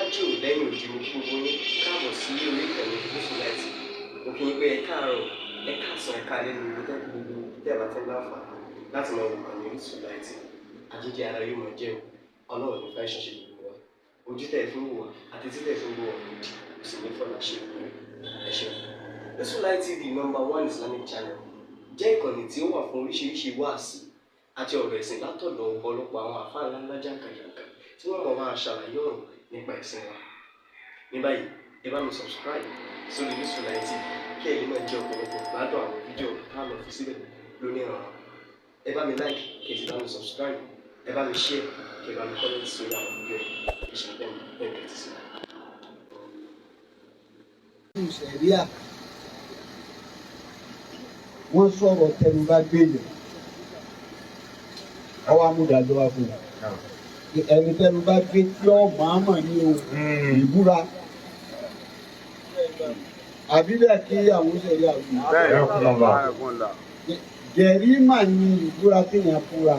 níwájú lẹ́yìn òdì mo gbogbo yín káàbọ̀ sí orí ìkànnì Orísun láti mo kí yín pé ẹ káàárọ̀ ẹ káàsán ẹ káalẹ́ ní gbogbo tẹ́ ẹ bá tẹ́ láǹfààní láti máa wò ìkànnì Orísun láti àjíjẹ ara yóò máa jẹun ọlọ́run nípa ìṣọ̀ṣe gbogbo wa ojú tẹ̀ fún wò àti títẹ̀ fún wò ọ̀rọ̀ òdì kò sì ní fọlá ṣe ẹ ṣeun. Orísun Light TV #1 Islamic channel jẹ́ ìkànnì tí ó wà fún oríṣiríṣi wáàsí àti ọ̀rọ̀ ẹ̀sìn látọ̀dọ̀ ọ̀pọ̀lọpọ̀ àwọn àfáà ńláńlá jàǹkàjàǹkà tí wọ́n mọ̀ máa ṣàlàyé ọ̀rọ̀ nípa ẹ̀sìn wa. Ní báyìí ẹ bá mi subscribe sórí Orísun Light TV kí ẹ̀yin máa jẹ́ ọ̀pọ̀lọpọ̀ gbádùn àwọn fídíò tá a lọ fi síbẹ̀ lónìí ọ̀rọ̀. Ẹ bá mi like kí ẹ sì bá mi subscribe, ẹ bá mi share kí ẹ bá mi comment sórí àwọn fídíò yìí kí ṣe bẹ́ẹ̀ bẹ́ẹ̀ ti sí. Ìṣẹ̀ríà wọ́n sọ̀rọ̀ tẹnu bá gbèyàn ọwọ́ amúdàjọ́ wa fún un ẹni tẹnu bá gbé tí ọ màmá ní o ìbúra àbí bẹ́ẹ̀ kí àwọn ìṣẹ̀ríà wù. Jẹ̀rímà ní ìbúra kéèyàn fúra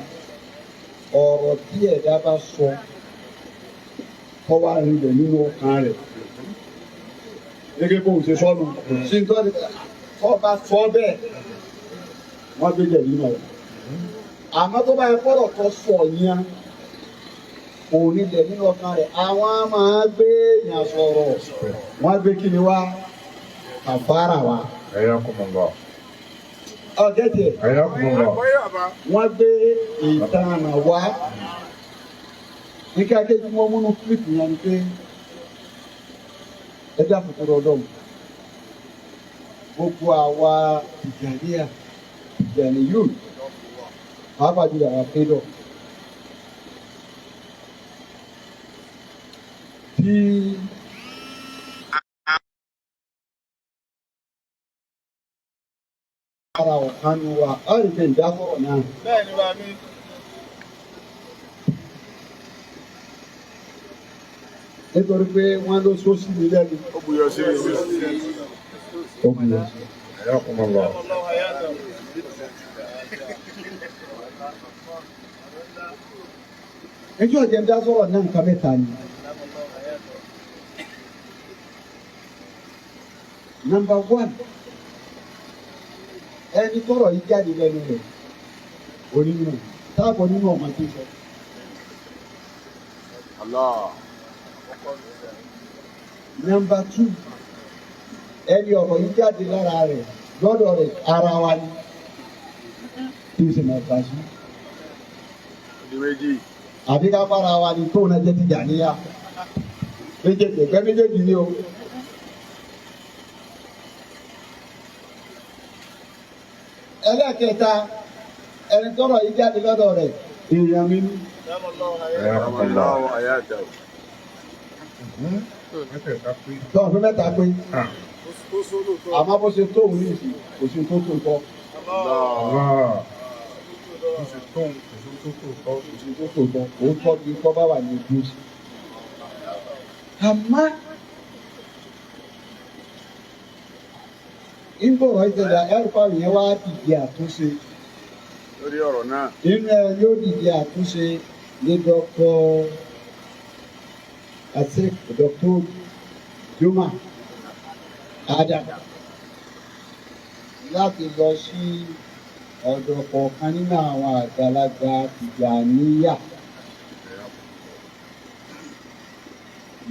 ọ̀rọ̀ tí ẹ̀dá bá sọ kọ́wá rinlẹ̀ nínú ọkàn rẹ̀ gẹ́gẹ́ bóun ṣe sọ́nu sí nítorí kọ́ bá sọ bẹ́ẹ̀ wọ́n gbé jẹ̀rímà rẹ̀ àmọ́ tó bá yẹ kọ́rọ̀ kọ́ sọ yẹn òun nílẹ̀ nínú ọkàn rẹ̀ àwọn máa gbé yàn sọ̀rọ̀ wọ́n gbé kí ni wá kàfàrà wa. Ọ̀gẹ́dẹ̀ wọ́n gbé ìtànà wá ní kí akéjì mọ́ múnú kílípù yẹn ni pé ẹjẹ́ àfòkúrò ọlọ́run gbogbo àwa Tijaniyuhun pàápàá jùlọ àwọn akédọ̀ tí ara ọ̀kan wa ọ̀rẹ́ ìfẹ́ ìdáfọ̀rọ̀ náà. Bẹ́ẹ̀ni wá mi. Nítorí pé wọ́n ló sọ sí mi lẹ́nu. Ó buyọ̀ sí mi. Ó buyọ̀ sí. Ẹ̀yọ́ kò mọ̀ lọ. Ẹjọ́ ìjẹun dá sọ̀rọ̀ náà nǹkan mẹ́ta ni. Number 1, ẹni tọ́rọ̀ yìí jáde lẹ́nu rẹ̀ onímọ̀ táàbọ̀ nínú ọmọ tó sọ. Number 2, ẹni ọ̀rọ̀ yìí jáde lára rẹ̀ lọ́dọ̀ rẹ̀ ara wa ni tí ó sì máa gbà sí. Àbí ká bára wa ni tóun náà jẹ́ Tijaniyuhun méjèèjì ẹgbẹ́ méjèèjì ni o. Ẹlẹ́kẹta ẹni tọ́rọ̀ yìí jáde lọ́dọ̀ rẹ̀ èèyàn mi ní. Tọ́ọ̀fún mẹ́ta pé àmọ́ bó ṣe tóun ní ìsìn kò sí tó tó kọ́. Òun kọ́ bí kọ́ bá wà ní ojú sí. Àmọ́ ìgbọ̀rọ̀ ìṣẹ̀lẹ̀ ẹ̀rùpá yẹn wá dìde àtúnṣe. Lórí ọ̀rọ̀ náà. Nínú ẹ yóò dìde àtúnṣe ní Dr. Juma Adam láti lọ sí ọ̀dọ̀ kọ̀ọ̀kan nínú àwọn àgbàlagbà Tijaniyuhun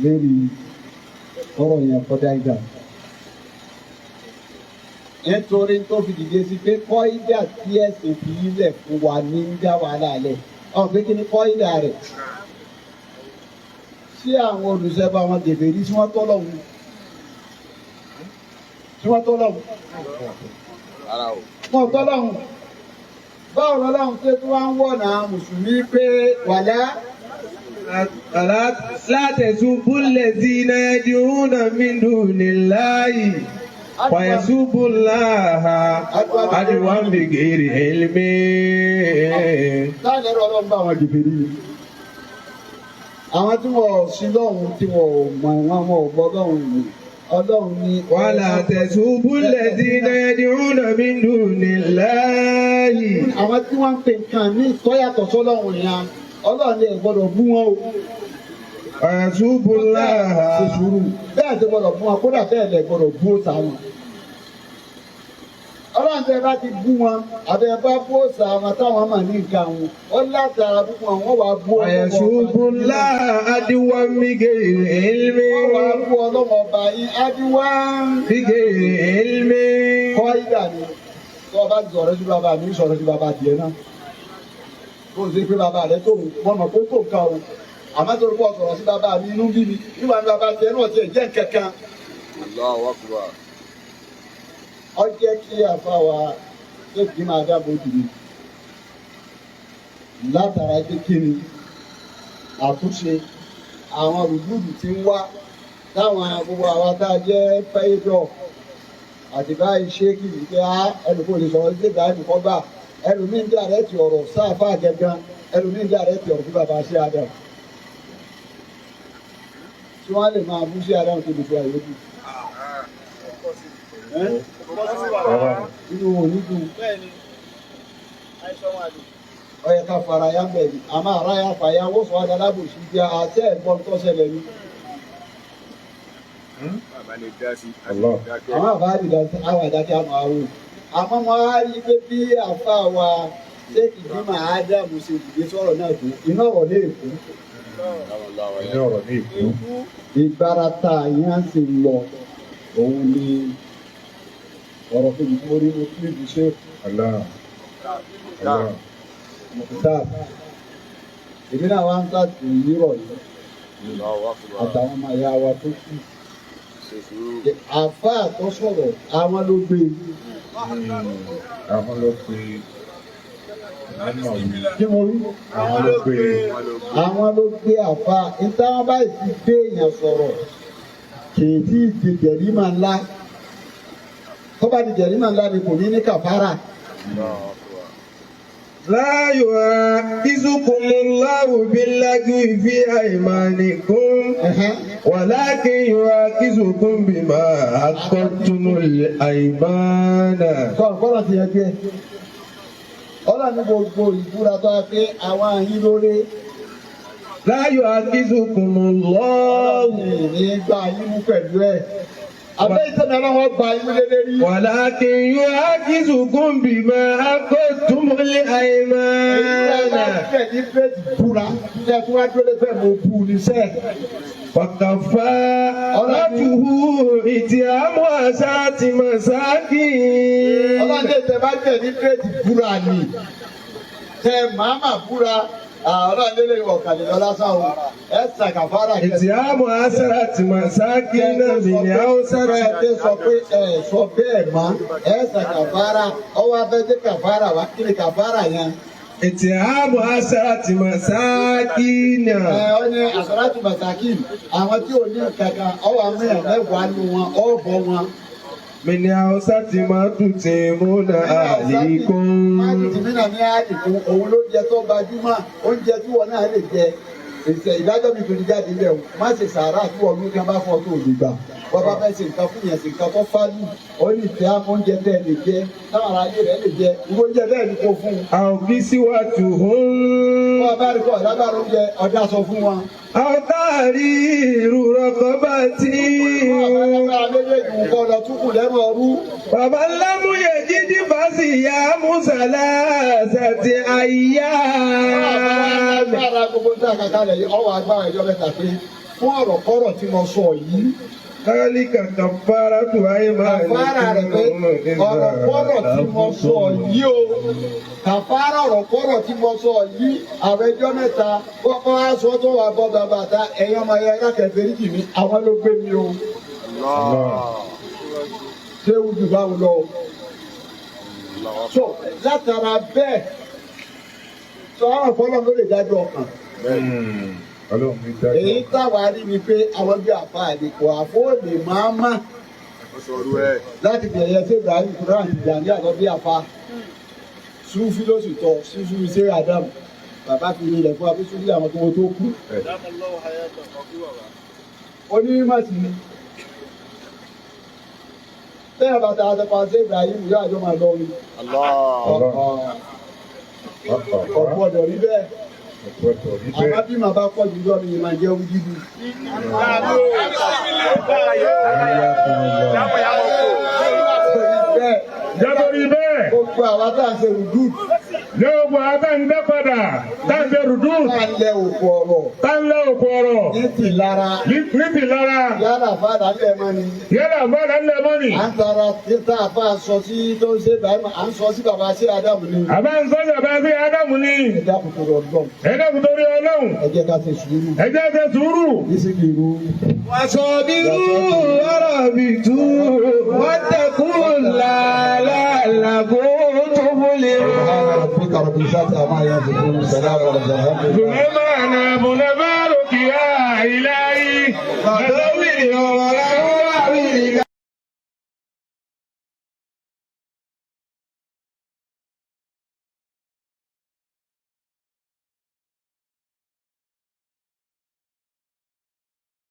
lórí ọ̀rọ̀ yẹn kọjá ìgbà. Nítorí tó fi dìde sí pé kọ́ídà tí ẹ̀sìn fi ilẹ̀ fún wa ní ń dá wàhálà lẹ̀. Ọ̀gbẹ́ kí ni kọ́ídà rẹ̀? Sí àwọn olùṣẹ́bà wọn dèbèrí tí wọ́n tọ́lọ́hun. Wọ́n tọ́lọ́hun. Báwo lọ́lọ́hun tó wá ń wọ̀nà Mùsùlùmí pé wàlá. لا تسبوا الذين يدعون من دون الله فيسبوا الله عدوا بغير علم. Táàlẹ́ rọ ọlọ́run bá àwọn jìbìrì yìí. Àwọn tí wọ́n sí lọ́hùn tí wọ́n mọ̀ wọ́n mọ̀ ọ̀gbọ́ lọ́hùn yìí. Ọlọ́run ní. ولا تسبوا الذين يدعون من دون الله. Àwọn tí wọ́n ń pè nǹkan ní ìtọ́yàtọ̀ sọ́lọ́hùn yẹn. Ọlọ́run lè gbọ́dọ̀ bú wọn o. ويسب الله ṣe sùúrù bẹ́ẹ̀ ti gbọ́dọ̀ fún wọn kódà bẹ́ẹ̀ lẹ̀ gbọ́dọ̀ bú òòṣà wọn. ọlọ́run tẹ bá ti bú wọn àbẹ bá bú òòṣà wọn táwọn máa ní nǹkan wọn ó látara bú wọn wọ́n wàá bú ويسب الله عدوا بغير علم wọ́n wàá bú ọlọ́wọ́ ọba yín ádìwá بغير علم kọ́ ìdà ni tó o bá sọ̀rọ̀ sí bàbá mi sọ̀rọ̀ sí bàbá tiẹ̀ náà kó o ṣe pé bàbá rẹ tó wọ́n mọ̀ pé tó ká o àmọ́ tó o bọ̀ sọ̀rọ̀ sí bàbá mi inú bí mi nígbà tí bàbá tiẹ̀ náà tiẹ̀ jẹ́ kankan. Allahu Akbar. Ó jẹ́ kí àfáwà ṣéèkì máa dábò dìde látara kékeré àtúnṣe àwọn rúdúrú tí ń wá táwọn gbogbo àwa tá a jẹ́ pẹ́ẹ́dọ̀ àti báyìí ṣéèkì wípé ẹnì kò lè sọ̀rọ̀ sí ìgbà ẹnì kan bá ẹlòmíín dá rẹ̀ ti ọ̀rọ̀ sáfà gẹ́gẹ́ ẹlòmíín dá rẹ̀ ti ọ̀rọ̀ sí bàbá sí Adam tí wọ́n lè máa bú sí Adam tó lè fi àyè kù. Inú òní dùn. Ó yẹ ká fara ya bẹ̀ ni, àmọ́ ara ya fà ya wọ́n sọ adálábò sí bí àti ẹ̀gbọ́n tó ṣẹlẹ̀ ni. Àwọn àbá àdìdá àwọn àdákẹ́ àmọ́ àwò. Àmọ́ wọn á rí pé bí àfa wa ṣéèkì bí màá Ádámù ṣe dìde sọ̀rọ̀ náà tó iná ọ̀rọ̀ lè kú. Iná ọ̀rọ̀ ní ìkú. Ìgbárata yẹn á sì lọ òun ni ọ̀rọ̀ tó di mórí ní kílíìpù ṣe mọ̀tàb. Èmi náà wá ń tàkì yírọ̀ yìí àtàwọn ọmọ ìyá wa tó kù. Àfá àtọ́ sọ̀rọ̀ àwọn ló gbé. Àwọn ló pe Kí mo rí? àwọn ló pe Àwọn ló gbé àfá. Ìtàwọn báyìí ti gbé èèyàn sọ̀rọ̀ kì í tí ì di jẹ̀rímà ńlá. Tó bá di jẹ̀rímà ńlá ni kò ní ní kàfárà. لا يؤاخذكم الله باللغو في أيمانكم ولكن يؤاخذكم بما عقدتم الأيمان. Kọ́lá ti yẹ kẹ́. Ọlọ́run ní gbogbo ìbúra tó a pé àwọn àyín lórí. لا يؤاخذكم الله Ní gba yín mú pẹ̀lú ẹ̀. Àbẹ́ ìtẹ́ni ọlọ́wọ́ gba yín lélẹ́ rí. ولكن يؤاخذكم بما عقدتم الأيمان. وكفارته إطعام 10 مساكين. Ọlọ́dẹ tẹ bá tẹ̀ ní bírèdì búra ni. Tẹ màmá búra. Ọlọ́dẹ lè wọ̀ kàlẹ́ lọ lásán o. Ẹ ṣàkàfàrà kẹsì. إطعام 10 مساكين من أوسط. Ẹ sọ pé ẹ sọ bẹ́ẹ̀ mọ́. Ẹ ṣàkàfàrà. Ọwọ́ abẹ́jẹ́ kàfàrà wá kí ni kàfàrà yẹn? إطعام 10 مساكين. Ó ní àsọ̀rọ̀tì màsàkìn. Àwọn tí ò ní kankan, ọwọ́ amẹ́yàn mẹ́wàá nu wọn, ọ̀ bọ̀ wọn. من أوسط ما تطعمون أهليكم. Májèjì mí náà ní àdìkú, òun ló jẹ tó gbajúmọ̀, oúnjẹ tí wọn náà lè jẹ. Ìdájọ́ mi tòun jáde lẹ̀ o, má ṣe sàárà tí wọn ló kí wọn bá fọ́ tó lè gbà. Wọ́n bá fẹ́ ṣe nǹkan fún yẹn, ṣe nǹkan tó fálù. Ó ní ìfẹ́ àmọ́ oúnjẹ bẹ́ẹ̀ lè jẹ, táwọn ará ayé rẹ̀ lè jẹ, irú oúnjẹ bẹ́ẹ̀ ni kò fún un. أو كسوتهم Wọ́n bá rí kọ́ lágbára oúnjẹ ọ̀dà sọ fún wọn. أو تحرير رقبة. Wọ́n bá lágbára méjèèjì nǹkan lọ túkù lẹ́nu ọrú. فمن لم يجد فصيام 3 أيام. Agbára gbogbo tí a kà kalẹ̀ yìí, ọwọ́ agbára ìjọ mẹ́ta pé fún ọ̀rọ̀ kọ́rọ̀ tí mo sọ yìí. ذلك كفارة Kàfárà rẹ̀ pé أيمانكم ọ̀rọ̀ kọ́rọ̀ tí mo sọ yìí o. Kàfárà ọ̀rọ̀ kọ́rọ̀ tí mo sọ yìí, àwọn ẹjọ́ mẹ́ta, kọ́kọ́ aṣọ tó wà bọ́ bàbá ta ẹ̀yàn ọmọ ẹ̀yà ẹ̀kẹ́ fèrèjì mi, àwọn ló gbé mi o. Ṣé ojú báwo lọ? So látara bẹ́ẹ̀, sọ àwọn ọ̀pọ̀lọ́ ló lè dájọ́ ọkàn. Ọlọ́run mi Èyí dájọ́. táwa rí ni pé àwọn bí àfa àdìpò àfọ́ọ̀lì máa má láti bẹ̀rẹ̀ ṣé Ibrahim Quran àti Jàní àlọ́ bí àfa. Súfì ló sì tọ́ Súfì ṣé Ádámù. Bàbá fi ilẹ̀ fún abísúlì àwọn tó wọ́n tó kú. Onímọ̀ sí ni. Bẹ́ẹ̀ bàtà àtẹ̀pà ṣé Ibrahim yóò àjọ máa lọ rí. Ọ̀pọ̀ ọ̀dọ̀ rí bẹ́ẹ̀. ọ̀pọ̀tọ̀ àmọ́ níbẹ̀. bí màá bá pọ̀ jù lọ mi máa jẹ́ wíjídù. Jábọ̀rí bẹ́ẹ̀. Gbogbo àwa tá à ń ṣe rùdú. Lọ́wọ́ àtà ń dẹ́ padà, tá ń bẹ rùdú. Tá ń lẹ òkú ọ̀rọ̀. Tá ń lẹ́ òkú ọ̀rọ̀. Ní ti lára. Ní ti lára. Yálà fàdà ńlẹ̀ mọ́ ni. Yálà fàdà ńlẹ̀ mọ́ ni. À ń tara títà àfa sọ sí tó ń ṣe báyìí, à ń sọ sí bàbá sí Ádámù ni. Àbá ń sọ bàbá sí Ádámù ni. Ẹ dákun torí Ọlọ́run. Ẹ dákun torí Ọlọ́run. Ẹ jẹ́ ká ṣe sùúrù. Ẹ jẹ́ ṣe sùúrù. Nísìkìrú. وصابروا ورابطوا واتقوا الله لعلكم تفلحون. ربك رب العزة عما يصفون. سلام على المرسلين. سليمان بن